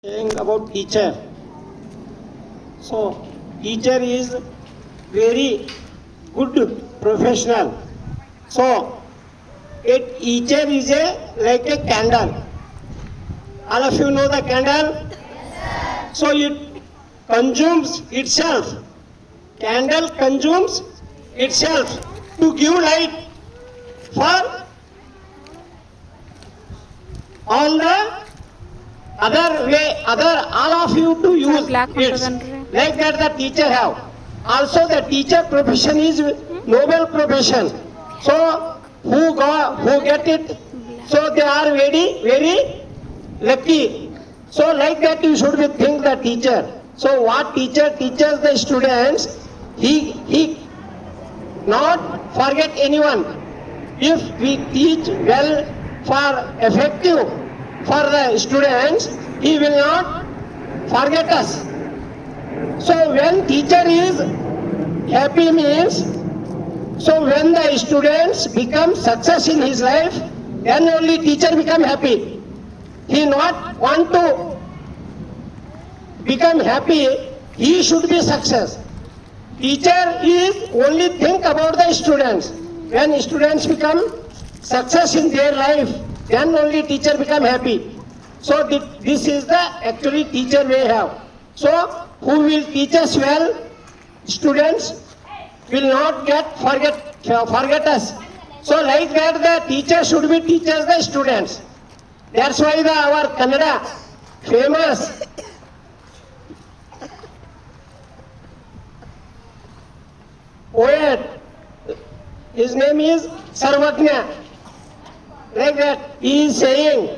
Saying about teacher. So, teacher is very good professional. So, a teacher is like a candle. All of you know the candle? So, it consumes itself. Candle consumes itself to give light for all the all of you to use Black it. control. Like that the teacher have. Also the teacher profession is noble profession. So who get it? So they are very lucky. So like that you should be think the teacher. So what teacher teaches the students, he not forget anyone. If we teach well for effective for the students, he will not forget us. So when teacher is happy means, so when the students become success in his life, then only teacher become happy. He not want to become happy, he should be success. Teacher is only think about the students. When students become success in their life, then only teacher become happy. So this is the actually teacher we have. So who will teach us well? Students will not forget us. So like that the teacher should be teaches the students. That's why our Kannada famous poet, his name is Sarvajna. Like that he is saying,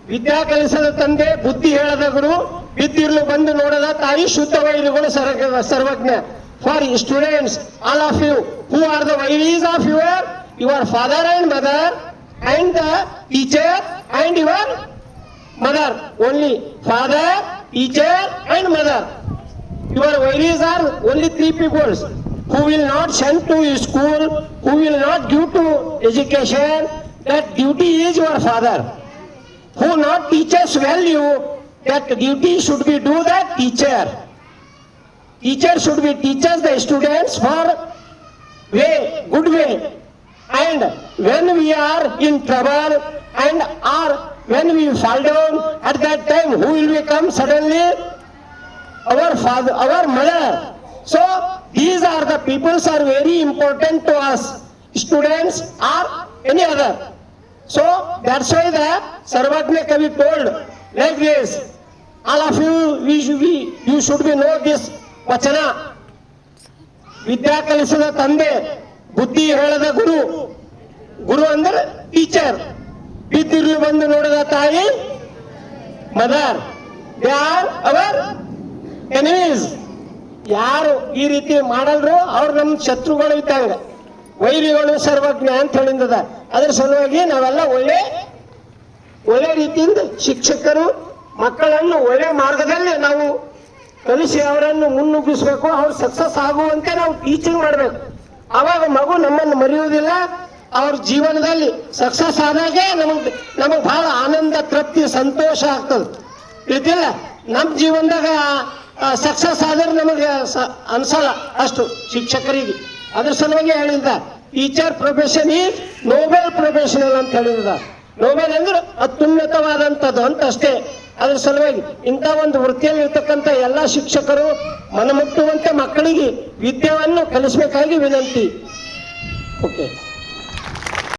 ವಿದ್ಯಾ ಕಲಿಸದ ತಂದೆ ಬುದ್ಧಿ ಹೇಳದ ಗುರು ಬಿದ್ದಿರ್ಲು ಬಂದು ನೋಡದ ತಾಯಿ ಶುದ್ಧ ವೈರಿಗಳು ಸರ್ವಜ್ಞ. For students all of you who are the ವೈರೀಸ್ of your father and mother and the teacher and your mother. Only father, teacher and mother. Your worries are only three people who will not send to school, who will not give to education. That duty is your father. Who not teaches value, that duty should be do the teacher. Teacher should be teaches the students for good way. And when we are in trouble and or when we fall down, at that time who will become suddenly? Our father, our mother. So these are the peoples are very important to us, students or any other. So that's why the Sarvajna Kavi told like this. All of you, you should be know this vachana. ವಿದ್ಯಾ ಕಲಿಸಿದ ತಂದೆ ಬುದ್ಧಿ ಹೇಳದ ಗುರು. ಗುರು ಅಂದ್ರೆ teacher. ಬಿದ್ದಿರ್ಲು ಬಂದು ನೋಡಿದ ತಾಯಿ mother. They are our enemies. ಯಾರು ಈ ರೀತಿ ಮಾಡಲ್ರು ಅವ್ರು ನಮ್ಮ ಶತ್ರುಗಳು ಇದ್ದಂಗ. ವೈರಿಗಳು ಸರ್ವಜ್ಞ ಅಂತ ಹೇಳಿದ. ಅದ್ರ ಸಲುವಾಗಿ ನಾವೆಲ್ಲ ಒಳ್ಳೆ ರೀತಿಯಿಂದ ಶಿಕ್ಷಕರು ಮಕ್ಕಳನ್ನು ಒಳ್ಳೆ ಮಾರ್ಗದಲ್ಲಿ ನಾವು ಕಲಿಸಿ ಅವರನ್ನು ಮುನ್ನುಗ್ಗಿಸ್ಬೇಕು. ಅವ್ರು ಸಕ್ಸಸ್ ಆಗುವಂತೆ ನಾವು ಟೀಚಿಂಗ್ ಮಾಡಬೇಕು. ಆವಾಗ ಮಗು ನಮ್ಮನ್ನು ಮರೆಯುವುದಿಲ್ಲ. ಅವ್ರ ಜೀವನದಲ್ಲಿ ಸಕ್ಸಸ್ ಆದಾಗೆ ನಮಗೆ ಬಹಳ ಆನಂದ, ತೃಪ್ತಿ, ಸಂತೋಷ ಆಗ್ತದೆ. ಇದಿಲ್ಲ ನಮ್ಮ ಜೀವನದಾಗ ಸಕ್ಸಸ್ ಆದ್ರೆ ನಮಗೆ ಅನ್ಸಲ್ಲ ಅಷ್ಟು ಶಿಕ್ಷಕರಿಗೆ. ಅದ್ರ ಸಲುವಾಗಿ ಹೇಳಿದ teacher profession is Nobel professional ಅಂತ ಹೇಳಿದ. ನೋಬೆಲ್ ಅಂದ್ರೆ ಅತ್ಯುನ್ನತವಾದಂಥದ್ದು ಅಂತ ಅಷ್ಟೇ. ಅದ್ರ ಸಲುವಾಗಿ ಇಂಥ ಒಂದು ವೃತ್ತಿಯಲ್ಲಿ ಇರ್ತಕ್ಕಂಥ ಎಲ್ಲ ಶಿಕ್ಷಕರು ಮನಮುಟ್ಟುವಂತೆ ಮಕ್ಕಳಿಗೆ ವಿದ್ಯೆಯನ್ನು ಕಲಿಸಬೇಕಾಗಿ ವಿನಂತಿ. ಓಕೆ.